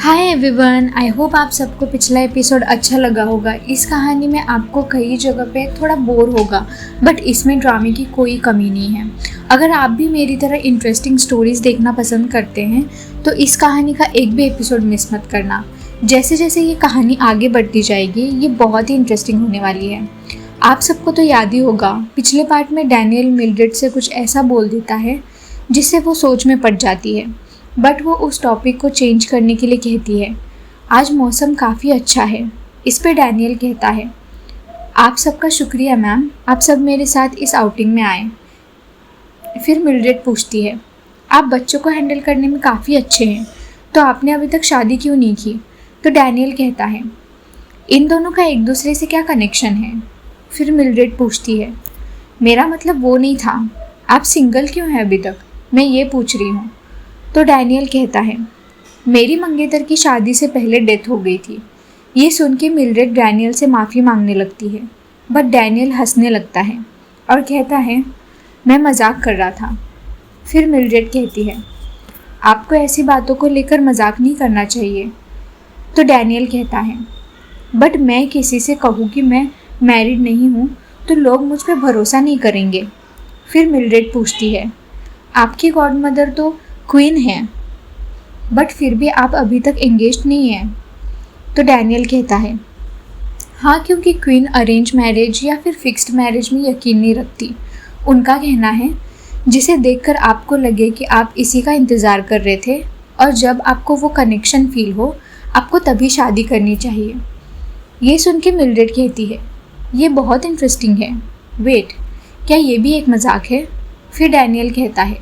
Hi everyone, I hope आप सबको पिछला एपिसोड अच्छा लगा होगा। इस कहानी में आपको कई जगह पे थोड़ा बोर होगा, बट इसमें ड्रामे की कोई कमी नहीं है। अगर आप भी मेरी तरह इंटरेस्टिंग स्टोरीज देखना पसंद करते हैं तो इस कहानी का एक भी एपिसोड मिस मत करना। जैसे जैसे ये कहानी आगे बढ़ती जाएगी ये बहुत ही इंटरेस्टिंग होने वाली है। आप सबको तो याद ही होगा, पिछले पार्ट में डैनियल मिल्ड्रेड से कुछ ऐसा बोल देता है जिससे वो सोच में पड़ जाती है, बट वो उस टॉपिक को चेंज करने के लिए कहती है। आज मौसम काफ़ी अच्छा है, इस पे डैनियल कहता है, आप सबका शुक्रिया मैम, आप सब मेरे साथ इस आउटिंग में आए। फिर मिल्ड्रेड पूछती है, आप बच्चों को हैंडल करने में काफ़ी अच्छे हैं, तो आपने अभी तक शादी क्यों नहीं की? तो डैनियल कहता है, इन दोनों का एक दूसरे से क्या कनेक्शन है? फिर मिल्ड्रेड पूछती है, मेरा मतलब वो नहीं था, आप सिंगल क्यों हैं अभी तक, मैं ये पूछ रही हूँ। तो डैनियल कहता है, मेरी मंगेतर की शादी से पहले डेथ हो गई थी। ये सुन के मिल्ड्रेड डैनियल से माफ़ी मांगने लगती है, बट डैनियल हंसने लगता है और कहता है, मैं मजाक कर रहा था। फिर मिल्ड्रेड कहती है, आपको ऐसी बातों को लेकर मजाक नहीं करना चाहिए। तो डैनियल कहता है, बट मैं किसी से कहूँ कि मैं मैरिड नहीं हूँ तो लोग मुझ पर भरोसा नहीं करेंगे। फिर मिल्ड्रेड पूछती है, आपकी गॉड मदर तो क्वीन है, बट फिर भी आप अभी तक एंगेज्ड नहीं हैं। तो डैनियल कहता है, हाँ, क्योंकि क्वीन अरेंज मैरिज या फिर फिक्स्ड मैरिज में यकीन नहीं रखती। उनका कहना है जिसे देखकर आपको लगे कि आप इसी का इंतज़ार कर रहे थे और जब आपको वो कनेक्शन फील हो आपको तभी शादी करनी चाहिए। ये सुन के मिल्ड्रेड कहती है, ये बहुत इंटरेस्टिंग है, वेट, क्या ये भी एक मजाक है? फिर डैनियल कहता है,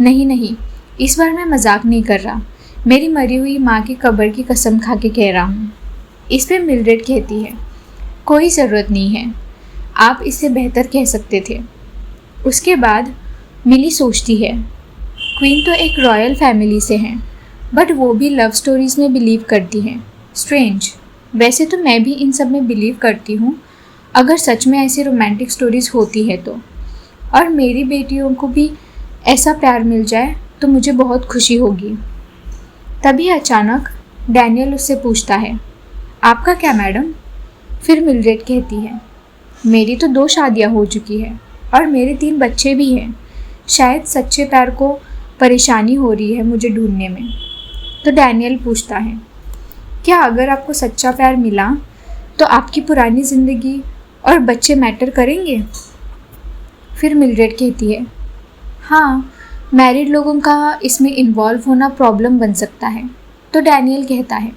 नहीं, इस बार मैं मजाक नहीं कर रहा, मेरी मरी हुई माँ की कब्र की कसम खा के कह रहा हूँ। इस पे मिल्ड्रेड कहती है, कोई ज़रूरत नहीं है, आप इससे बेहतर कह सकते थे। उसके बाद मिली सोचती है, क्वीन तो एक रॉयल फैमिली से हैं, बट वो भी लव स्टोरीज़ में बिलीव करती हैं। स्ट्रेंज, वैसे तो मैं भी इन सब में बिलीव करती हूँ, अगर सच में ऐसी रोमांटिक स्टोरीज़ होती है तो, और मेरी बेटियों को भी ऐसा प्यार मिल जाए तो मुझे बहुत खुशी होगी। तभी अचानक डैनियल उससे पूछता है, आपका क्या मैडम? फिर मिल्ड्रेड कहती है, मेरी तो 2 शादियां हो चुकी है और मेरे 3 बच्चे भी हैं, शायद सच्चे प्यार को परेशानी हो रही है मुझे ढूंढने में। तो डैनियल पूछता है, क्या अगर आपको सच्चा प्यार मिला तो आपकी पुरानी ज़िंदगी और बच्चे मैटर करेंगे? फिर मिल्ड्रेड कहती है, हाँ, मैरिड लोगों का इसमें इन्वॉल्व होना प्रॉब्लम बन सकता है। तो डैनियल कहता है,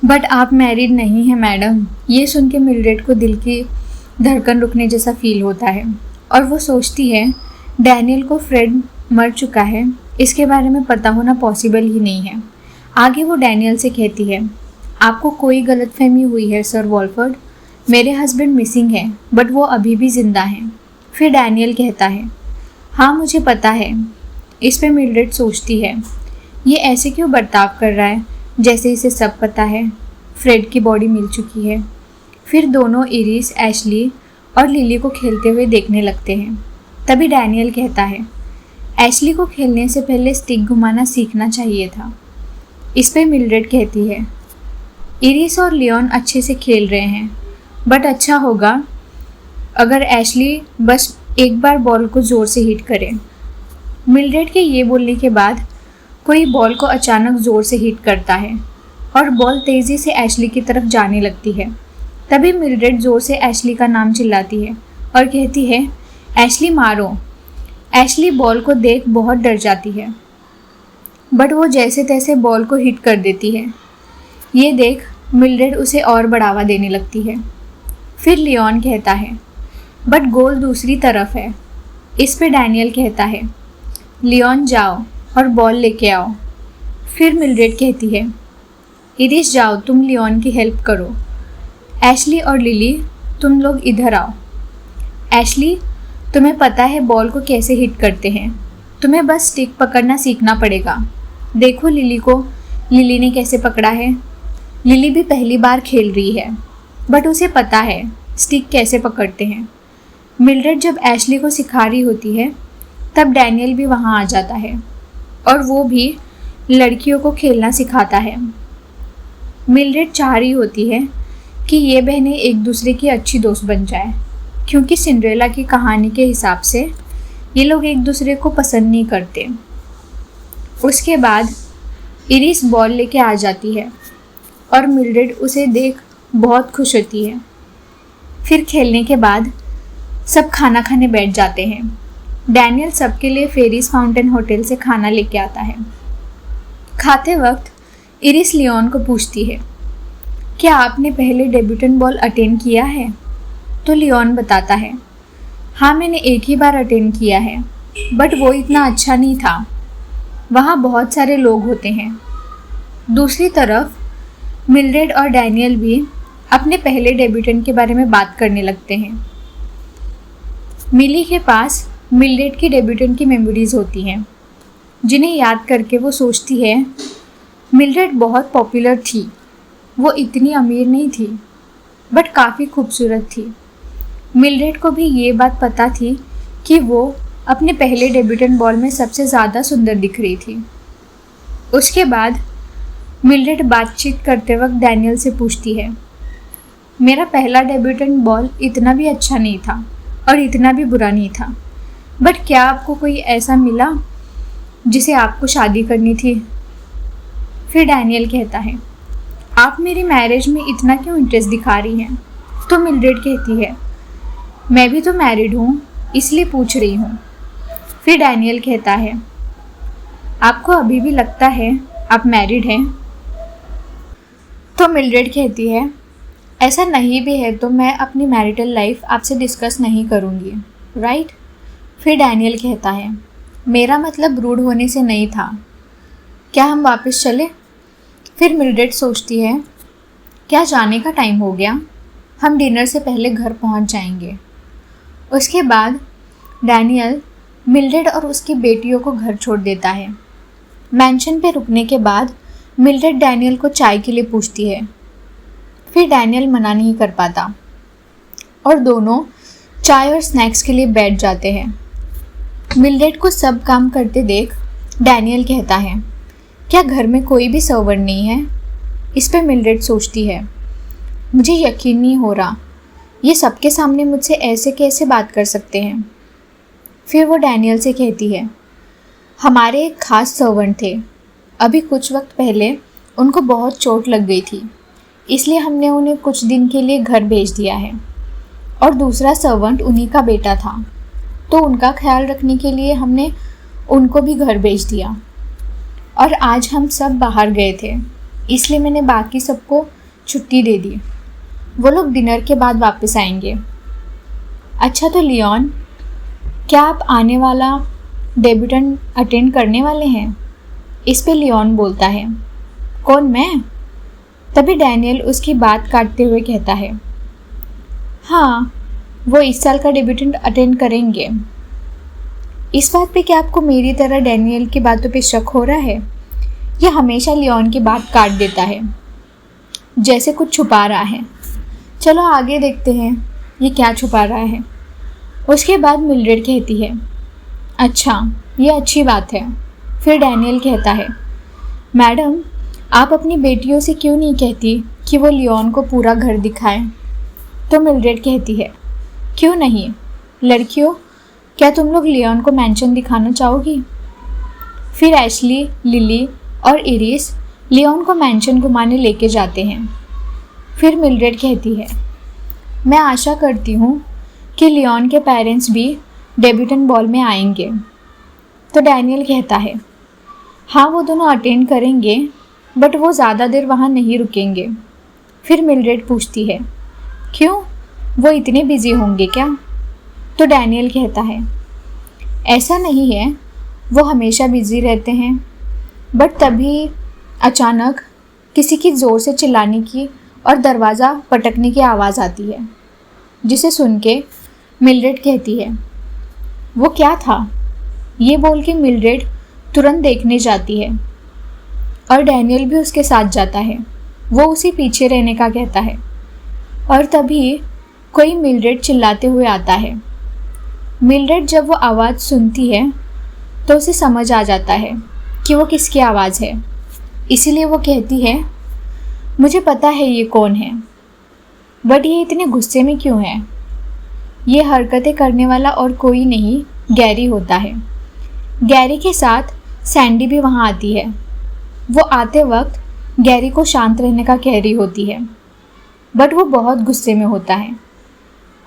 बट आप मैरिड नहीं हैं मैडम। ये सुन के मिल्ड्रेड को दिल की धड़कन रुकने जैसा फील होता है और वो सोचती है, डैनियल को फ्रेड मर चुका है, इसके बारे में पता होना पॉसिबल ही नहीं है। आगे वो डैनियल से कहती है, आपको कोई गलतफहमी हुई है सर वॉलफर्ड, मेरे हस्बैंड मिसिंग है बट वो अभी भी ज़िंदा हैं। फिर डैनियल कहता है, हाँ मुझे पता है। इस पे मिल्ड्रेड सोचती है, ये ऐसे क्यों बर्ताव कर रहा है जैसे इसे सब पता है। फ्रेड की बॉडी मिल चुकी है। फिर दोनों इरिस, एशली और लिली को खेलते हुए देखने लगते हैं। तभी डैनियल कहता है, एशली को खेलने से पहले स्टिक घुमाना सीखना चाहिए था। इस पे मिल्ड्रेड कहती है, इरिस और लियोन अच्छे से खेल रहे हैं, बट अच्छा होगा अगर एशली बस एक बार बॉल को ज़ोर से हिट करे। मिल्ड्रेड के ये बोलने के बाद कोई बॉल को अचानक ज़ोर से हिट करता है और बॉल तेज़ी से एशली की तरफ जाने लगती है। तभी मिल्ड्रेड ज़ोर से एशली का नाम चिल्लाती है और कहती है, एशली मारो। एशली बॉल को देख बहुत डर जाती है, बट वो जैसे तैसे बॉल को हिट कर देती है। ये देख मिल्ड्रेड उसे और बढ़ावा देने लगती है। फिर लियोन कहता है, बट गोल दूसरी तरफ है। इस पे डैनियल कहता है, लियोन जाओ और बॉल लेके आओ। फिर मिल्ड्रेड कहती है, इरिस जाओ, तुम लियोन की हेल्प करो। एशली और लिली, तुम लोग इधर आओ। एशली, तुम्हें पता है बॉल को कैसे हिट करते हैं, तुम्हें बस स्टिक पकड़ना सीखना पड़ेगा। देखो लिली ने कैसे पकड़ा है। लिली भी पहली बार खेल रही है, बट उसे पता है स्टिक कैसे पकड़ते हैं। मिल्ड्रेड जब एशली को सिखा रही होती है तब डैनियल भी वहाँ आ जाता है और वो भी लड़कियों को खेलना सिखाता है। मिल्ड्रेड चाह रही होती है कि ये बहनें एक दूसरे की अच्छी दोस्त बन जाए, क्योंकि सिंड्रेला की कहानी के हिसाब से ये लोग एक दूसरे को पसंद नहीं करते। उसके बाद इरिस बॉल लेके आ जाती है और मिल्ड्रेड उसे देख बहुत खुश होती है। फिर खेलने के बाद सब खाना खाने बैठ जाते हैं। डैनियल सबके लिए फेरिस फाउंटेन होटल से खाना लेके आता है। खाते वक्त इरिस लियोन को पूछती है, क्या आपने पहले डेब्यूटेंट बॉल अटेंड किया है? तो लियोन बताता है, हाँ मैंने एक ही बार अटेंड किया है, बट वो इतना अच्छा नहीं था। वहाँ बहुत सारे लोग होते हैं। दूसरी तरफ मिल्ड्रेड और डैनियल भी अपने पहले डेब्यूटेंट के बारे में बात करने लगते हैं। मिली के पास मिल्ड्रेड की डेब्यूटेंट की मेमोरीज होती हैं, जिन्हें याद करके वो सोचती है मिल्ड्रेड बहुत पॉपुलर थी। वो इतनी अमीर नहीं थी, बट काफ़ी खूबसूरत थी। मिल्ड्रेड को भी ये बात पता थी कि वो अपने पहले डेब्यूटेंट बॉल में सबसे ज़्यादा सुंदर दिख रही थी। उसके बाद मिल्ड्रेड बातचीत करते वक्त डैनियल से पूछती है, मेरा पहला डेब्यूटेंट बॉल इतना भी अच्छा नहीं था और इतना भी बुरा नहीं था, बट क्या आपको कोई ऐसा मिला जिसे आपको शादी करनी थी? फिर डैनियल कहता है, आप मेरी मैरिज में इतना क्यों इंटरेस्ट दिखा रही हैं? तो मिल्ड्रेड कहती है, मैं भी तो मैरिड हूँ, इसलिए पूछ रही हूँ। फिर डैनियल कहता है, आपको अभी भी लगता है आप मैरिड हैं? तो मिल्ड्रेड कहती है, ऐसा नहीं भी है तो मैं अपनी मैरिटल लाइफ आपसे डिस्कस नहीं करूँगी, राइट? फिर डैनियल कहता है, मेरा मतलब रूड होने से नहीं था। क्या हम वापस चले? फिर मिल्ड्रेड सोचती है, क्या जाने का टाइम हो गया? हम डिनर से पहले घर पहुंच जाएंगे। उसके बाद डैनियल मिल्ड्रेड और उसकी बेटियों को घर छोड़ देता है। मैंशन पे रुकने के बाद मिल्ड्रेड डैनियल को चाय के लिए पूछती है। फिर डैनियल मना नहीं कर पाता और दोनों चाय और स्नैक्स के लिए बैठ जाते हैं। मिल्ड्रेड को सब काम करते देख डैनियल कहता है, क्या घर में कोई भी सर्वेंट नहीं है? इस पे मिल्ड्रेड सोचती है, मुझे यकीन नहीं हो रहा, ये सबके सामने मुझसे ऐसे कैसे बात कर सकते हैं? फिर वो डैनियल से कहती है, हमारे एक ख़ास सर्वेंट थे, अभी कुछ वक्त पहले उनको बहुत चोट लग गई थी, इसलिए हमने उन्हें कुछ दिन के लिए घर भेज दिया है। और दूसरा सर्वेंट उन्हीं का बेटा था, तो उनका ख्याल रखने के लिए हमने उनको भी घर भेज दिया। और आज हम सब बाहर गए थे, इसलिए मैंने बाकी सबको छुट्टी दे दी। वो लोग डिनर के बाद वापस आएंगे। अच्छा तो लियोन, क्या आप आने वाला डेब्यूटेंट अटेंड करने वाले हैं? इस पे लियोन बोलता है, कौन, मैं? तभी डैनियल उसकी बात काटते हुए कहता है, हाँ वो इस साल का डेब्यूटेंट अटेंड करेंगे। इस बात पे क्या आपको मेरी तरह डैनियल की बातों पे शक हो रहा है? ये हमेशा लियोन की बात काट देता है, जैसे कुछ छुपा रहा है। चलो आगे देखते हैं ये क्या छुपा रहा है। उसके बाद मिल्ड्रेड कहती है, अच्छा ये अच्छी बात है। फिर डैनियल कहता है, मैडम आप अपनी बेटियों से क्यों नहीं कहती कि वो लियोन को पूरा घर दिखाएं? तो मिल्ड्रेड कहती है, क्यों नहीं? लड़कियों, क्या तुम लोग लियोन को मैंशन दिखाना चाहोगी? फिर एशली, लिली और इरिस लियोन को मैंशन घुमाने लेके जाते हैं। फिर मिल्ड्रेड कहती है, मैं आशा करती हूँ कि लियोन के पेरेंट्स भी डेब्यूटेंट बॉल में आएंगे। तो डैनियल कहता है, हाँ वो दोनों अटेंड करेंगे, बट वो ज़्यादा देर वहाँ नहीं रुकेंगे। फिर मिल्ड्रेड पूछती है, क्यों, वो इतने बिजी होंगे क्या? तो डैनियल कहता है, ऐसा नहीं है, वो हमेशा बिजी रहते हैं, बट तभी अचानक किसी की ज़ोर से चिल्लाने की और दरवाज़ा पटकने की आवाज़ आती है, जिसे सुन के मिल्ड्रेड कहती है, वो क्या था? ये बोल के मिल्ड्रेड तुरंत देखने जाती है और डैनियल भी उसके साथ जाता है। वो उसे पीछे रहने का कहता है और तभी कोई मिल्ड्रेड चिल्लाते हुए आता है। मिल्ड्रेड जब वो आवाज़ सुनती है तो उसे समझ आ जाता है कि वो किसकी आवाज़ है। इसीलिए वो कहती है, मुझे पता है ये कौन है, बट ये इतने गुस्से में क्यों है। ये हरकतें करने वाला और कोई नहीं, गैरी होता है। गैरी के साथ सैंडी भी वहाँ आती है। वो आते वक्त गैरी को शांत रहने का कह रही होती है, बट वो बहुत गुस्से में होता है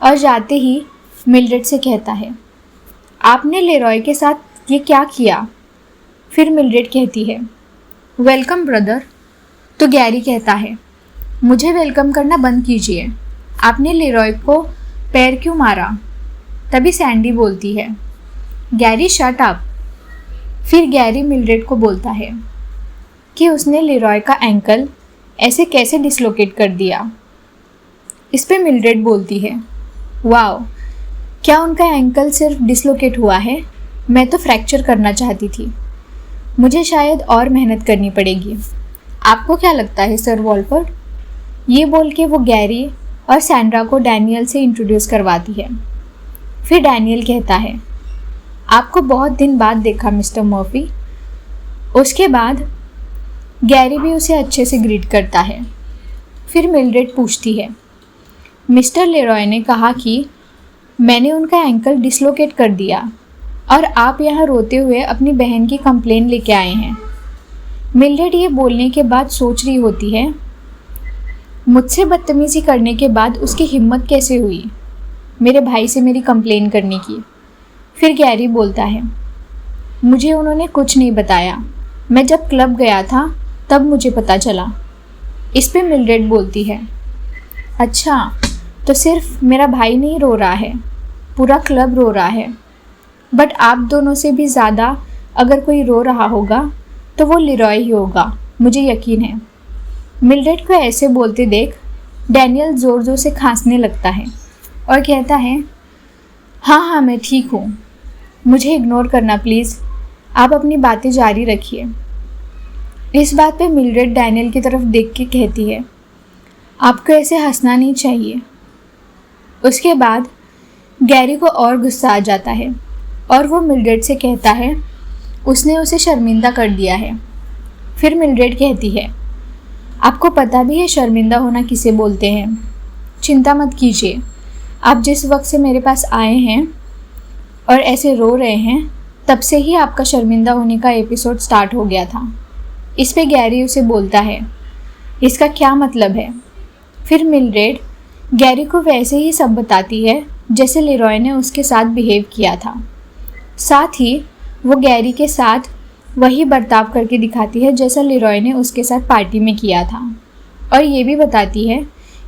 और जाते ही मिल्ड्रेड से कहता है, आपने लेरॉय के साथ ये क्या किया। फिर मिल्ड्रेड कहती है, वेलकम ब्रदर। तो गैरी कहता है, मुझे वेलकम करना बंद कीजिए, आपने लेरॉय को पैर क्यों मारा। तभी सैंडी बोलती है, गैरी शट अप। फिर गैरी मिल्ड्रेड को बोलता है कि उसने लेरॉय का एंकल ऐसे कैसे डिसलोकेट कर दिया। इस पे मिल्ड्रेड बोलती है, वाओ, क्या उनका एंकल सिर्फ डिसलोकेट हुआ है, मैं तो फ्रैक्चर करना चाहती थी, मुझे शायद और मेहनत करनी पड़ेगी। आपको क्या लगता है सर वॉलफोर्ड। ये बोल के वो गैरी और सैंड्रा को डैनियल से इंट्रोड्यूस करवाती है। फिर डैनियल कहता है, आपको बहुत दिन बाद देखा मिस्टर मर्फी। उसके बाद गैरी भी उसे अच्छे से ग्रीट करता है। फिर मिल्ड्रेड पूछती है, मिस्टर लेरॉय ने कहा कि मैंने उनका एंकल डिसलोकेट कर दिया और आप यहाँ रोते हुए अपनी बहन की कंप्लेन लेके आए हैं। मिल्ड्रेड ये बोलने के बाद सोच रही होती है, मुझसे बदतमीज़ी करने के बाद उसकी हिम्मत कैसे हुई मेरे भाई से मेरी कंप्लेन करने की। फिर गैरी बोलता है, मुझे उन्होंने कुछ नहीं बताया, मैं जब क्लब गया था तब मुझे पता चला। इस पे मिल्ड्रेड बोलती है, अच्छा तो सिर्फ मेरा भाई नहीं रो रहा है, पूरा क्लब रो रहा है, बट आप दोनों से भी ज़्यादा अगर कोई रो रहा होगा तो वो लेरॉय ही होगा, मुझे यकीन है। मिल्ड्रेड को ऐसे बोलते देख डैनियल ज़ोर ज़ोर से खांसने लगता है और कहता है, हाँ मैं ठीक हूँ, मुझे इग्नोर करना प्लीज़, आप अपनी बातें जारी रखिए। इस बात पे मिल्ड्रेड डैनियल की तरफ देख के कहती है, आपको ऐसे हंसना नहीं चाहिए। उसके बाद गैरी को और गुस्सा आ जाता है और वो मिल्ड्रेड से कहता है, उसने उसे शर्मिंदा कर दिया है। फिर मिल्ड्रेड कहती है, आपको पता भी है शर्मिंदा होना किसे बोलते हैं। चिंता मत कीजिए, आप जिस वक्त से मेरे पास आए हैं और ऐसे रो रहे हैं तब से ही आपका शर्मिंदा होने का एपिसोड स्टार्ट हो गया था। इस पे गैरी उसे बोलता है, इसका क्या मतलब है। फिर मिल्ड्रेड गैरी को वैसे ही सब बताती है जैसे लेरॉय ने उसके साथ बिहेव किया था। साथ ही वो गैरी के साथ वही बर्ताव करके दिखाती है जैसा लेरॉय ने उसके साथ पार्टी में किया था, और ये भी बताती है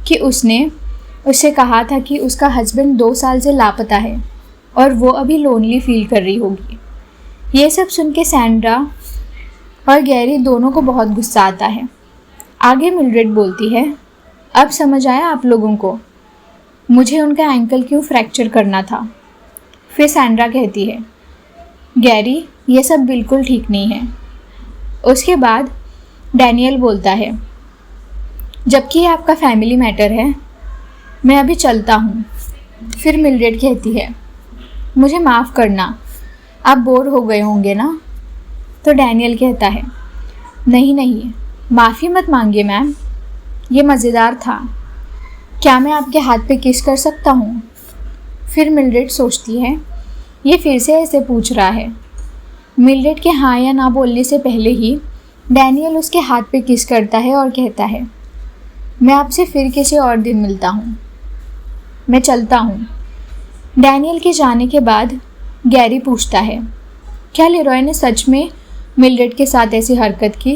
कि उसने उससे कहा था कि उसका हस्बैंड 2 साल से लापता है और वो अभी लोनली फील कर रही होगी। ये सब सुन के सैंड्रा और गैरी दोनों को बहुत गुस्सा आता है। आगे मिल्ड्रेड बोलती है, अब समझ आया आप लोगों को, मुझे उनका एंकल क्यों फ्रैक्चर करना था। फिर सैंड्रा कहती है, गैरी ये सब बिल्कुल ठीक नहीं है। उसके बाद डैनियल बोलता है, जबकि ये आपका फैमिली मैटर है, मैं अभी चलता हूँ। फिर मिल्ड्रेड कहती है, मुझे माफ़ करना, आप बोर हो गए होंगे ना। तो डैनियल कहता है, नहीं, माफ़ी मत मांगिए मैम, ये मज़ेदार था, क्या मैं आपके हाथ पे किस कर सकता हूँ। फिर मिल्ड्रेड सोचती है, ये फिर से ऐसे पूछ रहा है। मिल्ड्रेड के हाँ या ना बोलने से पहले ही डैनियल उसके हाथ पे किस करता है और कहता है, मैं आपसे फिर किसी और दिन मिलता हूँ, मैं चलता हूँ। डैनियल के जाने के बाद गैरी पूछता है, क्या लेरॉय ने सच में मिल्ड्रेड के साथ ऐसी हरकत की।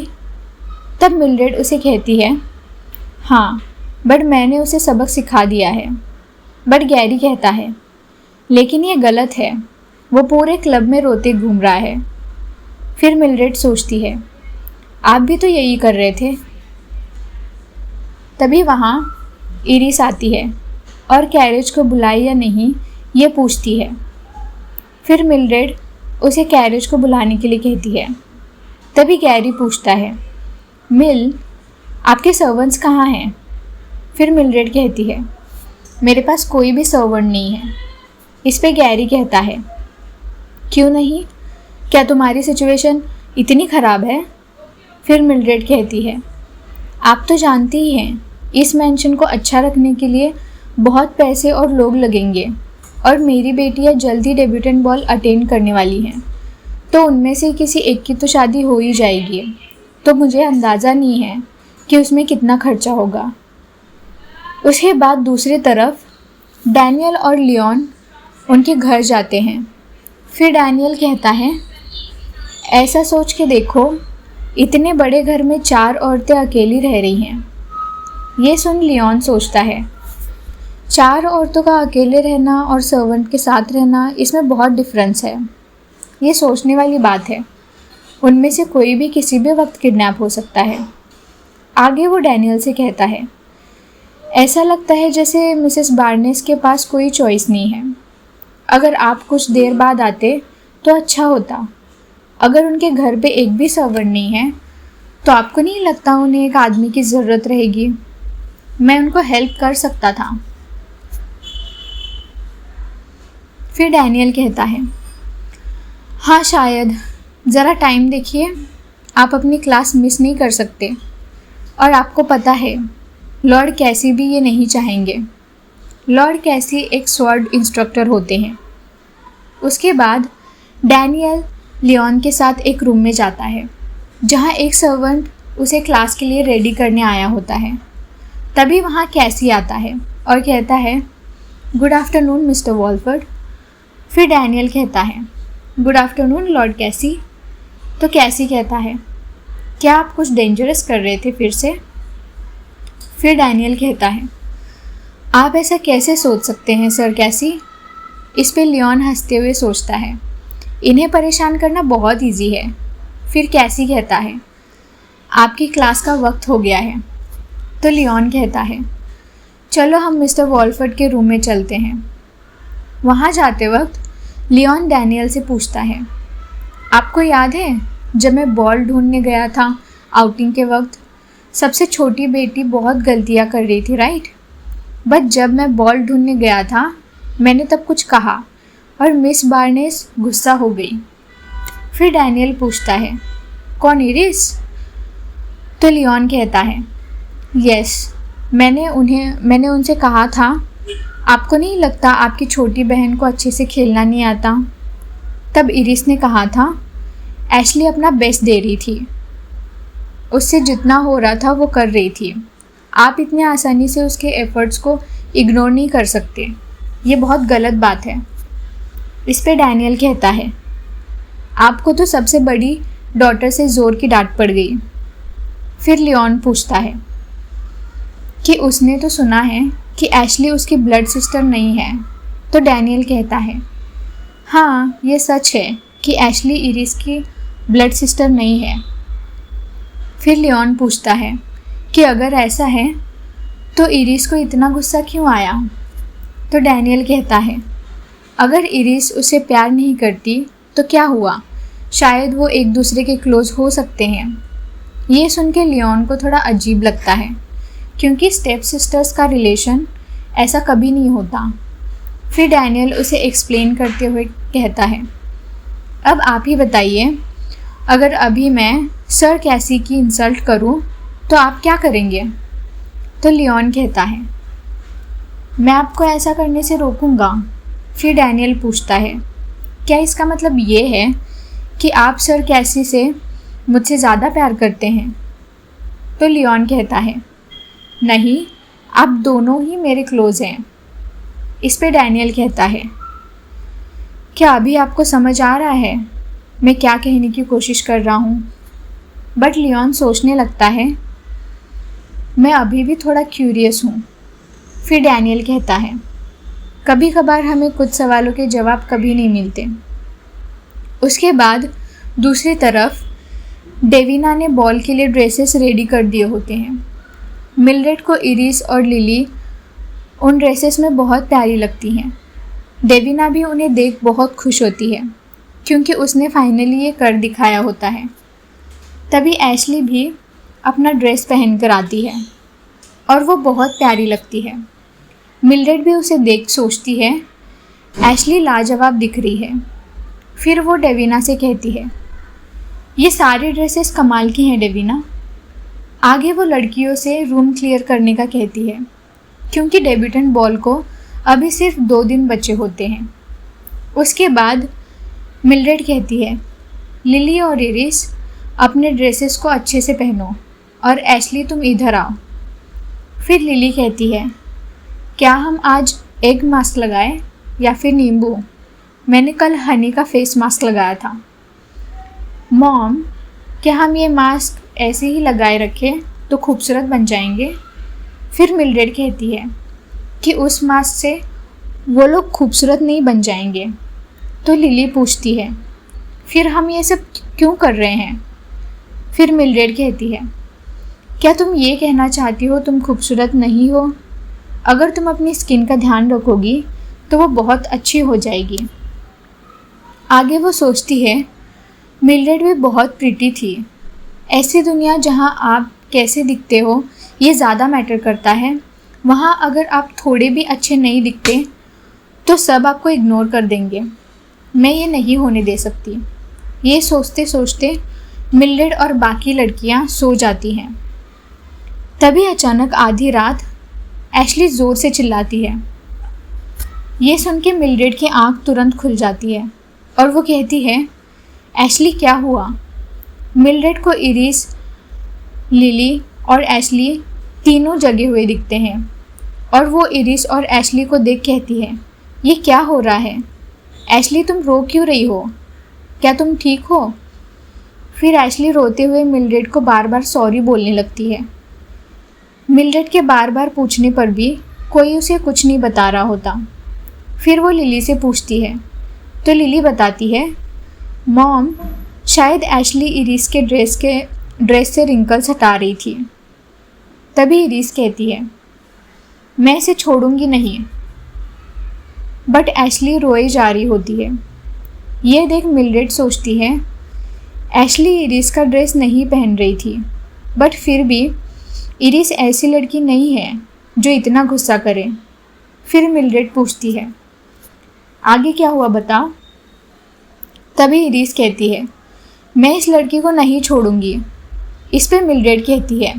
तब मिल्ड्रेड उसे कहती है, हाँ, बट मैंने उसे सबक सिखा दिया है। बट गैरी कहता है, लेकिन ये गलत है, वो पूरे क्लब में रोते घूम रहा है। फिर मिल्ड्रेड सोचती है, आप भी तो यही कर रहे थे। तभी वहाँ इरिस आती है और कैरेज को बुलाए या नहीं ये पूछती है। फिर मिल्ड्रेड उसे कैरेज को बुलाने के लिए कहती है। तभी गैरी पूछता है, मिल, आपके सर्वेंट्स कहाँ हैं। फिर मिल्ड्रेड कहती है, मेरे पास कोई भी सर्वेंट नहीं है। इस पे गैरी कहता है, क्यों नहीं, क्या तुम्हारी सिचुएशन इतनी ख़राब है? फिर मिल्ड्रेड कहती है, आप तो जानते ही हैं, इस मेंशन को अच्छा रखने के लिए बहुत पैसे और लोग लगेंगे और मेरी बेटियां जल्दी डेब्यूटेंट बॉल अटेंड करने वाली हैं, तो उनमें से किसी एक की तो शादी हो ही जाएगी, तो मुझे अंदाज़ा नहीं है कि उसमें कितना खर्चा होगा। उसके बाद दूसरी तरफ डैनियल और लियोन उनके घर जाते हैं। फिर डैनियल कहता है, ऐसा सोच के देखो, इतने बड़े घर में 4 औरतें अकेली रह रही हैं। ये सुन लियोन सोचता है, 4 औरतों का अकेले रहना और सर्वेंट के साथ रहना, इसमें बहुत डिफरेंस है। ये सोचने वाली बात है। उनमें से कोई भी किसी भी वक्त किडनैप हो सकता है। आगे वो डैनियल से कहता है, ऐसा लगता है जैसे मिसेस बार्नेस के पास कोई चॉइस नहीं है। अगर आप कुछ देर बाद आते तो अच्छा होता। अगर उनके घर पे एक भी सर्वेंट नहीं है तो आपको नहीं लगता उन्हें एक आदमी की ज़रूरत रहेगी? मैं उनको हेल्प कर सकता था। फिर डैनियल कहता है, हाँ शायद, ज़रा टाइम देखिए, आप अपनी क्लास मिस नहीं कर सकते और आपको पता है लॉर्ड कैसी भी ये नहीं चाहेंगे। लॉर्ड कैसी एक स्वॉर्ड इंस्ट्रक्टर होते हैं। उसके बाद डैनियल लियोन के साथ एक रूम में जाता है जहाँ एक सर्वेंट उसे क्लास के लिए रेडी करने आया होता है। तभी वहाँ कैसी आता है और कहता है, गुड आफ्टरनून मिस्टर वॉलफर्ड। फिर डैनियल कहता है, गुड आफ्टरनून लॉर्ड कैसी। तो कैसी कहता है, क्या आप कुछ डेंजरस कर रहे थे फिर से? फिर डैनियल कहता है, आप ऐसा कैसे सोच सकते हैं सर कैसी? इस पे लियोन हंसते हुए सोचता है, इन्हें परेशान करना बहुत इजी है। फिर कैसी कहता है, आपकी क्लास का वक्त हो गया है। तो लियोन कहता है, चलो हम मिस्टर वॉलफर्ड के रूम में चलते हैं। वहाँ जाते वक्त लियोन डैनियल से पूछता है, आपको याद है जब मैं बॉल ढूंढने गया था आउटिंग के वक्त, सबसे छोटी बेटी बहुत गलतियाँ कर रही थी राइट? बट जब मैं बॉल ढूंढने गया था मैंने तब कुछ कहा और मिस बार्नेस गुस्सा हो गई। फिर डैनियल पूछता है, कौन इरिस? तो लियोन कहता है, यस, मैंने उनसे कहा था, आपको नहीं लगता आपकी छोटी बहन को अच्छे से खेलना नहीं आता? तब इरिस ने कहा था, एशली अपना बेस्ट दे रही थी, उससे जितना हो रहा था वो कर रही थी, आप इतनी आसानी से उसके एफर्ट्स को इग्नोर नहीं कर सकते, ये बहुत गलत बात है। इस पे डैनियल कहता है, आपको तो सबसे बड़ी डॉटर से ज़ोर की डांट पड़ गई। फिर लियोन पूछता है कि उसने तो सुना है कि एशली उसकी ब्लड सिस्टर नहीं है। तो डैनियल कहता है, हाँ ये सच है कि एशली इरिस की ब्लड सिस्टर नहीं है। फिर लियोन पूछता है कि अगर ऐसा है तो इरिस को इतना गुस्सा क्यों आया? तो डैनियल कहता है, अगर इरिस उसे प्यार नहीं करती तो क्या हुआ, शायद वो एक दूसरे के क्लोज हो सकते हैं। ये सुन के लियोन को थोड़ा अजीब लगता है क्योंकि स्टेप सिस्टर्स का रिलेशन ऐसा कभी नहीं होता। फिर डैनियल उसे एक्सप्लेन करते हुए कहता है, अब आप ही बताइए, अगर अभी मैं सर कैसी की इंसल्ट करूं तो आप क्या करेंगे? तो लियोन कहता है, मैं आपको ऐसा करने से रोकूंगा। फिर डैनियल पूछता है, क्या इसका मतलब ये है कि आप सर कैसी से मुझसे ज़्यादा प्यार करते हैं? तो लियोन कहता है, नहीं, आप दोनों ही मेरे क्लोज़ हैं। इस पे डैनियल कहता है, क्या अभी आपको समझ आ रहा है मैं क्या कहने की कोशिश कर रहा हूँ? बट लियोन सोचने लगता है, मैं अभी भी थोड़ा क्यूरियस हूँ। फिर डैनियल कहता है, कभी कभार हमें कुछ सवालों के जवाब कभी नहीं मिलते। उसके बाद दूसरी तरफ डेविना ने बॉल के लिए ड्रेसेस रेडी कर दिए होते हैं। मिल्ड्रेड को इरिस और लिली उन ड्रेसेस में बहुत प्यारी लगती हैं। डेविना भी उन्हें देख बहुत खुश होती है क्योंकि उसने फाइनली ये कर दिखाया होता है। तभी एशली भी अपना ड्रेस पहन कर आती है और वो बहुत प्यारी लगती है। मिल्ड्रेड भी उसे देख सोचती है, एशली लाजवाब दिख रही है। फिर वो डेविना से कहती है, ये सारी ड्रेसेस कमाल की हैं डेविना। आगे वो लड़कियों से रूम क्लियर करने का कहती है, क्योंकि डेब्यूटेंट बॉल को अभी सिर्फ 2 दिन बचे होते हैं। उसके बाद मिल्ड्रेड कहती है, लिली और इरिस अपने ड्रेसेस को अच्छे से पहनो और एशली तुम इधर आओ। फिर लिली कहती है, क्या हम आज एग मास्क लगाएं या फिर नींबू? मैंने कल हनी का फेस मास्क लगाया था। मॉम, क्या हम ये मास्क ऐसे ही लगाए रखें तो खूबसूरत बन जाएंगे? फिर मिल्ड्रेड कहती है कि उस मास्क से वो लोग खूबसूरत नहीं बन जाएंगे। तो लिली पूछती है, फिर हम ये सब क्यों कर रहे हैं? फिर मिल्ड्रेड कहती है, क्या तुम ये कहना चाहती हो तुम खूबसूरत नहीं हो? अगर तुम अपनी स्किन का ध्यान रखोगी तो वो बहुत अच्छी हो जाएगी। आगे वो सोचती है, मिल्ड्रेड भी बहुत प्रिटी थी। ऐसी दुनिया जहाँ आप कैसे दिखते हो ये ज़्यादा मैटर करता है। वहाँ अगर आप थोड़े भी अच्छे नहीं दिखते तो सब आपको इग्नोर कर देंगे। मैं ये नहीं होने दे सकती। ये सोचते सोचते मिल्ड्रेड और बाकी लड़कियाँ सो जाती हैं। तभी अचानक आधी रात एशली ज़ोर से चिल्लाती है। ये सुन के मिल्ड्रेड की आंख तुरंत खुल जाती है और वो कहती है, एशली क्या हुआ? मिल्ड्रेड को इरिस, लिली और एशली तीनों जगे हुए दिखते हैं और वो इरिस और एशली को देख कहती है, ये क्या हो रहा है? एशली तुम रो क्यों रही हो? क्या तुम ठीक हो? फिर एशली रोते हुए मिल्ड्रेड को बार बार सॉरी बोलने लगती है। मिल्ड्रेड के बार बार पूछने पर भी कोई उसे कुछ नहीं बता रहा होता। फिर वो लिली से पूछती है तो लिली बताती है, मॉम, शायद एशली इरिस के ड्रेस से रिंकल्स हटा रही थी। तभी इरिस कहती है, मैं इसे छोड़ूंगी नहीं। बट एशली रोए जा रही होती है। ये देख मिल्ड्रेड सोचती है, एशली इरिस का ड्रेस नहीं पहन रही थी, बट फिर भी इरिस ऐसी लड़की नहीं है जो इतना गुस्सा करे। फिर मिल्ड्रेड पूछती है, आगे क्या हुआ बताओ? तभी इरिस कहती है, मैं इस लड़की को नहीं छोड़ूंगी। इस पे मिल्ड्रेड कहती है,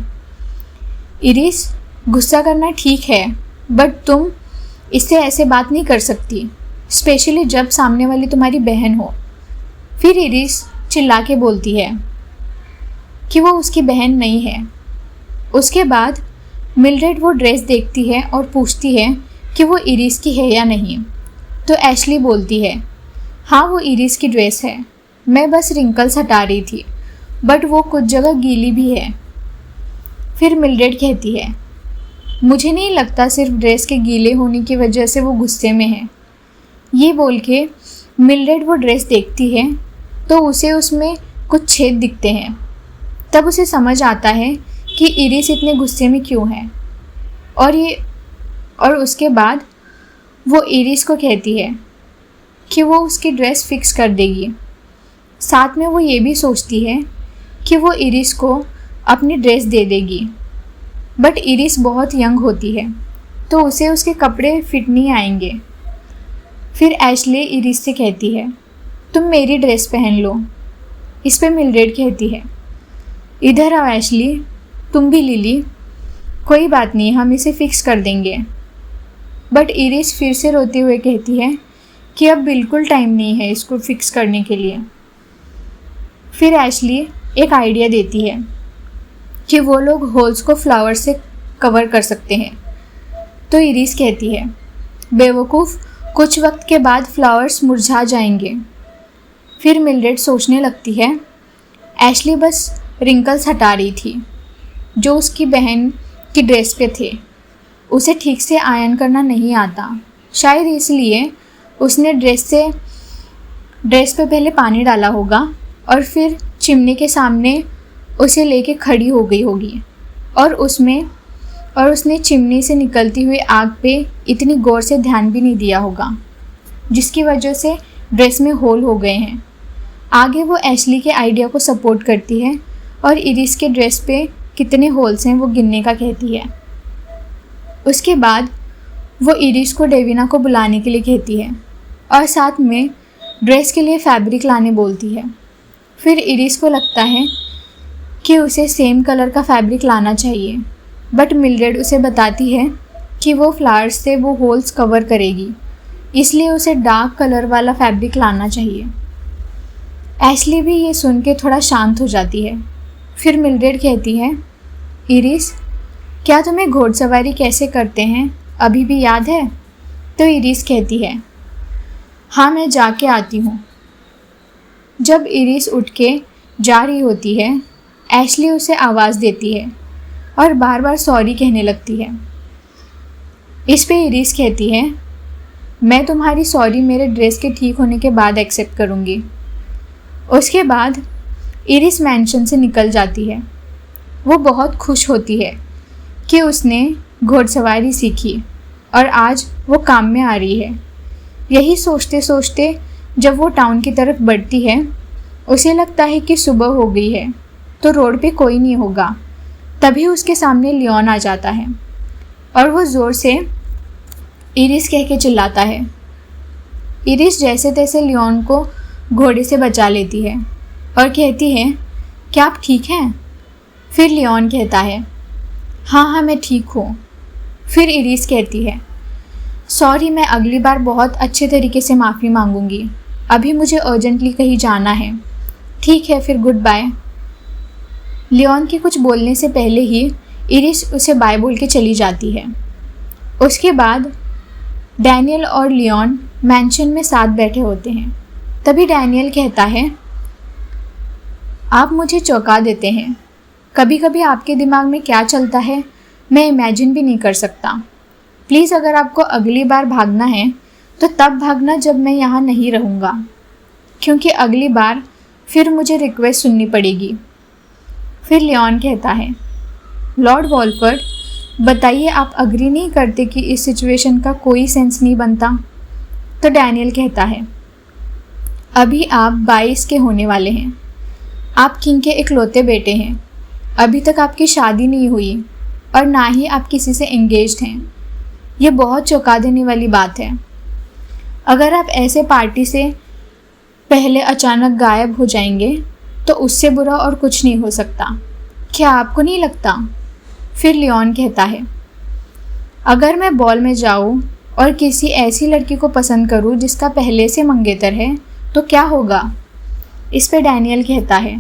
इरिस, गुस्सा करना ठीक है, बट तुम इससे ऐसे बात नहीं कर सकती, स्पेशली जब सामने वाली तुम्हारी बहन हो। फिर इरिस चिल्ला के बोलती है कि वो उसकी बहन नहीं है। उसके बाद मिल्ड्रेड वो ड्रेस देखती है और पूछती है कि वो इरिस की है या नहीं। तो एशली बोलती है, हाँ वो इरिस की ड्रेस है, मैं बस रिंकल्स हटा रही थी, बट वो कुछ जगह गीली भी है। फिर मिल्ड्रेड कहती है, मुझे नहीं लगता सिर्फ ड्रेस के गीले होने की वजह से वो गुस्से में है। ये बोल के मिल्ड्रेड वो ड्रेस देखती है तो उसे उसमें कुछ छेद दिखते हैं। तब उसे समझ आता है कि इरिस इतने गुस्से में क्यों है। और उसके बाद वो इरिस को कहती है कि वो उसकी ड्रेस फिक्स कर देगी। साथ में वो ये भी सोचती है कि वो इरिस को अपनी ड्रेस दे देगी। बट इरिस बहुत यंग होती है तो उसे उसके कपड़े फिट नहीं आएंगे। फिर एशली इरिस से कहती है, तुम मेरी ड्रेस पहन लो। इस पे मिल्ड्रेड कहती है, इधर आओ एशली, तुम भी लिली, कोई बात नहीं, हम इसे फिक्स कर देंगे। बट इरिस फिर से रोते हुए कहती है कि अब बिल्कुल टाइम नहीं है इसको फिक्स करने के लिए। फिर एशली एक आइडिया देती है कि वो लोग होल्स को फ्लावर से कवर कर सकते हैं। तो इरिस कहती है, बेवकूफ़, कुछ वक्त के बाद फ्लावर्स मुरझा जाएंगे। फिर मिल्ड्रेड सोचने लगती है, एशली बस रिंकल्स हटा रही थी जो उसकी बहन की ड्रेस पे थे। उसे ठीक से आयरन करना नहीं आता, शायद इसलिए उसने ड्रेस पे पहले पानी डाला होगा और फिर चिमनी के सामने उसे लेके खड़ी हो गई होगी और उसने चिमनी से निकलती हुई आग पे इतनी गौर से ध्यान भी नहीं दिया होगा, जिसकी वजह से ड्रेस में होल हो गए हैं। आगे वो एशली के आइडिया को सपोर्ट करती है और इरिस के ड्रेस पे कितने होल्स हैं वो गिनने का कहती है। उसके बाद वो इरिस को डेविना को बुलाने के लिए कहती है और साथ में ड्रेस के लिए फैब्रिक लाने बोलती है। फिर इरिस को लगता है कि उसे सेम कलर का फैब्रिक लाना चाहिए, बट मिल्ड्रेड उसे बताती है कि वो फ्लावर्स से वो होल्स कवर करेगी, इसलिए उसे डार्क कलर वाला फैब्रिक लाना चाहिए। एशली भी ये सुन के थोड़ा शांत हो जाती है। फिर मिल्ड्रेड कहती है, इरिस, क्या तुम्हें घोड़सवारी कैसे करते हैं अभी भी याद है? तो इरिस कहती है, हाँ मैं जाके आती हूँ। जब इरिस उठ के जा रही होती है, एशली उसे आवाज़ देती है और बार बार सॉरी कहने लगती है। इस पे इरिस कहती है, मैं तुम्हारी सॉरी मेरे ड्रेस के ठीक होने के बाद एक्सेप्ट करूँगी। उसके बाद इरिस मैंशन से निकल जाती है। वो बहुत खुश होती है कि उसने घोड़सवारी सीखी और आज वो काम में आ रही है। यही सोचते सोचते जब वो टाउन की तरफ बढ़ती है, उसे लगता है कि सुबह हो गई है तो रोड पे कोई नहीं होगा। तभी उसके सामने लियोन आ जाता है और वो ज़ोर से इरिस कह के चिल्लाता है। इरिस जैसे तैसे लियोन को घोड़े से बचा लेती है और कहती है, क्या आप ठीक हैं? फिर लियोन कहता है, हाँ मैं ठीक हूँ। फिर इरिस कहती है, सॉरी, मैं अगली बार बहुत अच्छे तरीके से माफ़ी मांगूंगी। अभी मुझे अर्जेंटली कहीं जाना है। ठीक है, फिर गुड बाय। लियोन के कुछ बोलने से पहले ही इरिस उसे बाय बोल के चली जाती है। उसके बाद डैनियल और लियोन मैंशन में साथ बैठे होते हैं। तभी डैनियल कहता है, आप मुझे चौंका देते हैं। कभी कभी आपके दिमाग में क्या चलता है मैं इमेजिन भी नहीं कर सकता। प्लीज़ अगर आपको अगली बार भागना है तो तब भागना जब मैं यहाँ नहीं रहूँगा, क्योंकि अगली बार फिर मुझे रिक्वेस्ट सुननी पड़ेगी। फिर लियोन कहता है, लॉर्ड वॉलफर्ड, बताइए आप अग्री नहीं करते कि इस सिचुएशन का कोई सेंस नहीं बनता? तो डैनियल कहता है, अभी आप 22 के होने वाले हैं। आप किंग के इकलौते बेटे हैं। अभी तक आपकी शादी नहीं हुई और ना ही आप किसी से एंगेज्ड हैं। ये बहुत चौंका देने वाली बात है। अगर आप ऐसे पार्टी से पहले अचानक गायब हो जाएंगे तो उससे बुरा और कुछ नहीं हो सकता। क्या आपको नहीं लगता? फिर लियोन कहता है, अगर मैं बॉल में जाऊँ और किसी ऐसी लड़की को पसंद करूँ जिसका पहले से मंगेतर है तो क्या होगा? इस पे डैनियल कहता है,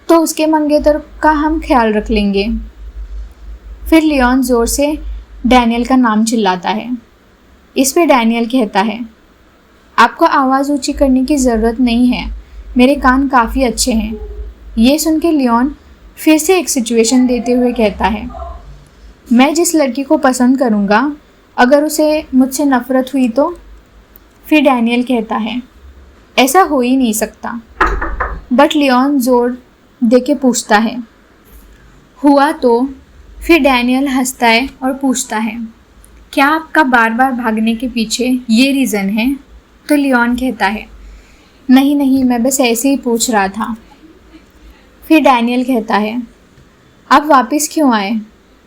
तो उसके मंगेतर का हम ख्याल रख लेंगे। फिर लियोन ज़ोर से डैनियल का नाम चिल्लाता है। इस पे डैनियल कहता है, आपको आवाज़ ऊंची करने की ज़रूरत नहीं है, मेरे कान काफ़ी अच्छे हैं। ये सुन के लियोन फिर से एक सिचुएशन देते हुए कहता है, मैं जिस लड़की को पसंद करूँगा अगर उसे मुझसे नफ़रत हुई तो? फिर डैनियल कहता है, ऐसा हो ही नहीं सकता। बट लियोन ज़ोर दे के पूछता है, हुआ तो? फिर डैनियल हंसता है और पूछता है, क्या आपका बार बार भागने के पीछे ये रीज़न है? तो लियोन कहता है, नहीं, मैं बस ऐसे ही पूछ रहा था। फिर डैनियल कहता है, आप वापस क्यों आए?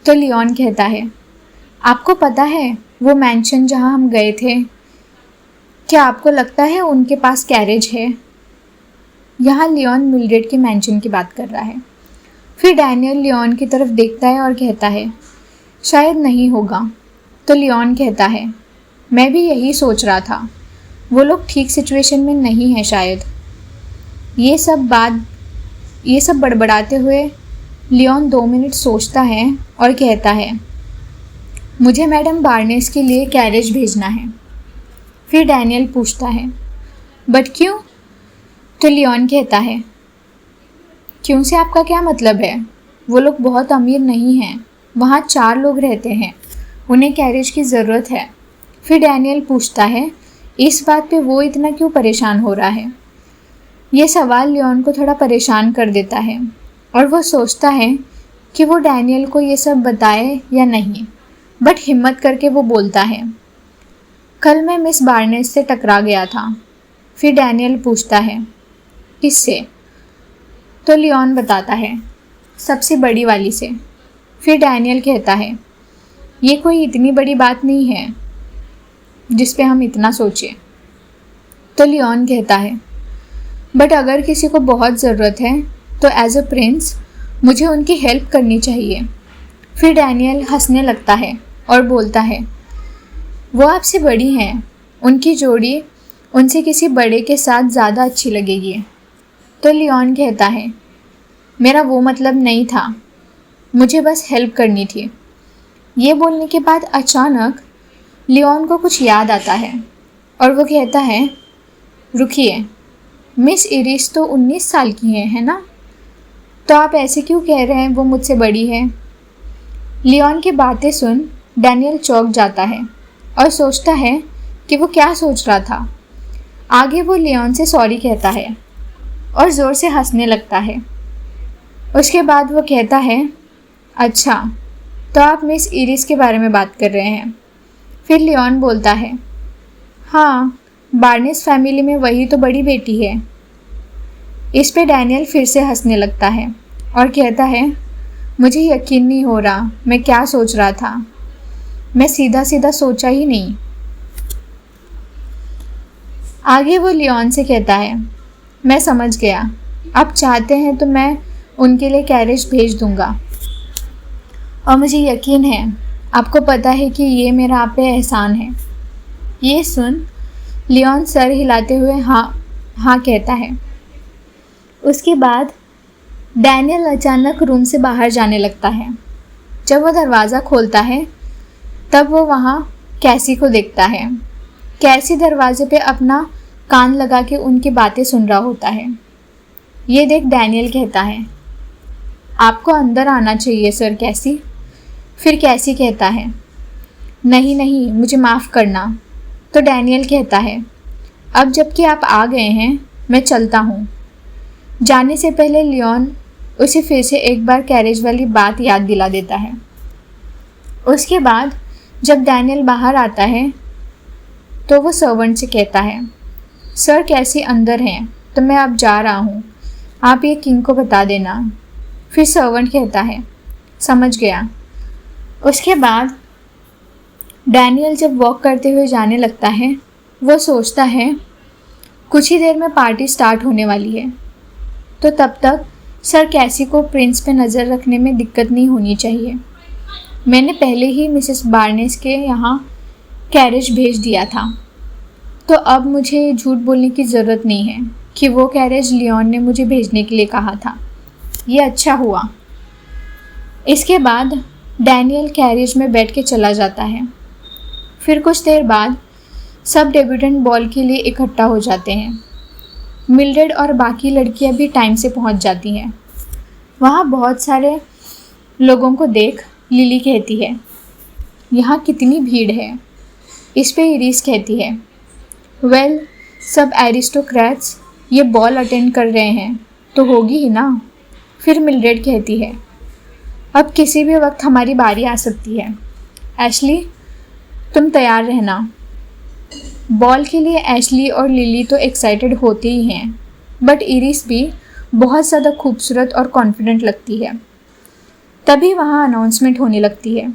तो लियोन कहता है, आपको पता है वो मैंशन जहाँ हम गए थे, क्या आपको लगता है उनके पास कैरेज है? यहाँ लियोन मिल्ड्रेड के मैंशन की बात कर रहा है। फिर डैनियल लियोन की तरफ देखता है और कहता है, शायद नहीं होगा। तो लियोन कहता है, मैं भी यही सोच रहा था, वो लोग ठीक सिचुएशन में नहीं है शायद। ये सब बड़बड़ाते हुए लियोन 2 मिनट सोचता है और कहता है, मुझे मैडम बार्नेस के लिए कैरेज भेजना है। फिर डैनियल पूछता है, बट क्यों? तो लियोन कहता है, क्यों से आपका क्या मतलब है? वो लोग बहुत अमीर नहीं हैं, वहाँ 4 लोग रहते हैं, उन्हें कैरेज की ज़रूरत है। फिर डैनियल पूछता है, इस बात पे वो इतना क्यों परेशान हो रहा है? ये सवाल लियोन को थोड़ा परेशान कर देता है और वो सोचता है कि वो डैनियल को ये सब बताए या नहीं, बट हिम्मत करके वो बोलता है, कल मैं मिस बार्नेस से टकरा गया था। फिर डैनियल पूछता है, किससे? तो लियोन बताता है, सबसे बड़ी वाली से। फिर डैनियल कहता है, ये कोई इतनी बड़ी बात नहीं है जिस पे हम इतना सोचें। तो लियोन कहता है, बट अगर किसी को बहुत ज़रूरत है तो एज अ प्रिंस मुझे उनकी हेल्प करनी चाहिए। फिर डैनियल हंसने लगता है और बोलता है, वो आपसे बड़ी हैं, उनकी जोड़ी उनसे किसी बड़े के साथ ज़्यादा अच्छी लगेगी। तो लियोन कहता है, मेरा वो मतलब नहीं था, मुझे बस हेल्प करनी थी। ये बोलने के बाद अचानक लियोन को कुछ याद आता है और वो कहता है, रुकिए, मिस इरिस तो 19 साल की है ना? तो आप ऐसे क्यों कह रहे हैं वो मुझसे बड़ी है? लियोन की बातें सुन डैनियल चौंक जाता है और सोचता है कि वो क्या सोच रहा था। आगे वो लियोन से सॉरी कहता है और ज़ोर से हंसने लगता है। उसके बाद वो कहता है, अच्छा, तो आप मिस इरिस के बारे में बात कर रहे हैं। फिर लियोन बोलता है, हाँ, बार्नेस फैमिली में वही तो बड़ी बेटी है। इस पे डैनियल फिर से हंसने लगता है और कहता है, मुझे यकीन नहीं हो रहा मैं क्या सोच रहा था, मैं सीधा सीधा सोचा ही नहीं। आगे वो लियोन से कहता है, मैं समझ गया, आप चाहते हैं तो मैं उनके लिए कैरेज भेज दूंगा और मुझे यकीन है आपको पता है कि ये मेरा आप पे एहसान है। ये सुन लियोन सर हिलाते हुए हाँ कहता है। उसके बाद डैनियल अचानक रूम से बाहर जाने लगता है। जब वो दरवाज़ा खोलता है तब वो वहाँ कैसी को देखता है। कैसी दरवाजे पे अपना कान लगा के उनकी बातें सुन रहा होता है। ये देख डैनियल कहता है, आपको अंदर आना चाहिए सर कैसी। फिर कैसी कहता है, नहीं नहीं, मुझे माफ़ करना। तो डैनियल कहता है, अब जबकि आप आ गए हैं मैं चलता हूँ। जाने से पहले लियोन उसे फिर से एक बार कैरेज वाली बात याद दिला देता है। उसके बाद जब डैनियल बाहर आता है तो वो सर्वेंट से कहता है, सर कैसी अंदर हैं तो मैं अब जा रहा हूँ, आप ये किंग को बता देना। फिर सर्वेंट कहता है, समझ गया। उसके बाद डैनियल जब वॉक करते हुए जाने लगता है वो सोचता है कुछ ही देर में पार्टी स्टार्ट होने वाली है, तो तब तक सर कैसी को प्रिंस पे नज़र रखने में दिक्कत नहीं होनी चाहिए। मैंने पहले ही मिसेस बार्नेस के यहाँ कैरेज भेज दिया था, तो अब मुझे झूठ बोलने की ज़रूरत नहीं है कि वो कैरेज लियोन ने मुझे भेजने के लिए कहा था। ये अच्छा हुआ। इसके बाद डैनियल कैरेज में बैठ के चला जाता है। फिर कुछ देर बाद सब डेब्यूटेंट बॉल के लिए इकट्ठा हो जाते हैं। मिल्ड्रेड और बाकी लड़कियां भी टाइम से पहुंच जाती हैं। वहाँ बहुत सारे लोगों को देख लिली कहती है, यहाँ कितनी भीड़ है। इस पे इरिस कहती है, वेल, सब एरिस्टोक्रेट्स ये बॉल अटेंड कर रहे हैं तो होगी ही ना। फिर मिल्ड्रेड कहती है, अब किसी भी वक्त हमारी बारी आ सकती है। एशली, तुम तैयार रहना। बॉल के लिए एशली और लिली तो एक्साइटेड होते ही हैं, बट इरिस भी बहुत ज़्यादा खूबसूरत और कॉन्फिडेंट लगती है। तभी वहाँ अनाउंसमेंट होने लगती है,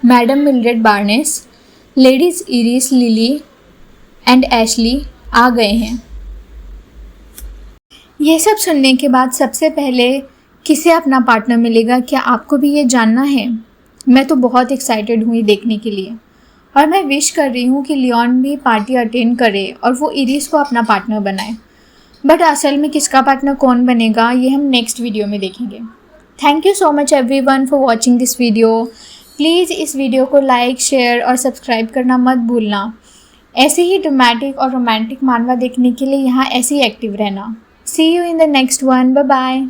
madam Mildred Barnes, ladies Iris, Lily and Ashley आ गए हैं। ये सब सुनने के बाद सबसे पहले किसे अपना पार्टनर मिलेगा, क्या आपको भी ये जानना है? मैं तो बहुत एक्साइटेड हूँ ये देखने के लिए, और मैं विश कर रही हूँ कि लियोन भी पार्टी अटेंड करे और वो इरिस को अपना पार्टनर बनाए। बट असल में किसका पार्टनर कौन बनेगा ये हम नेक्स्ट वीडियो में देखेंगे। Thank you so much everyone for watching this video. Please इस वीडियो को लाइक, शेयर और सब्सक्राइब करना मत भूलना। ऐसे ही ड्रामेटिक और रोमांटिक मानवा देखने के लिए यहाँ ऐसे ही एक्टिव रहना। See you in the next one. Bye bye.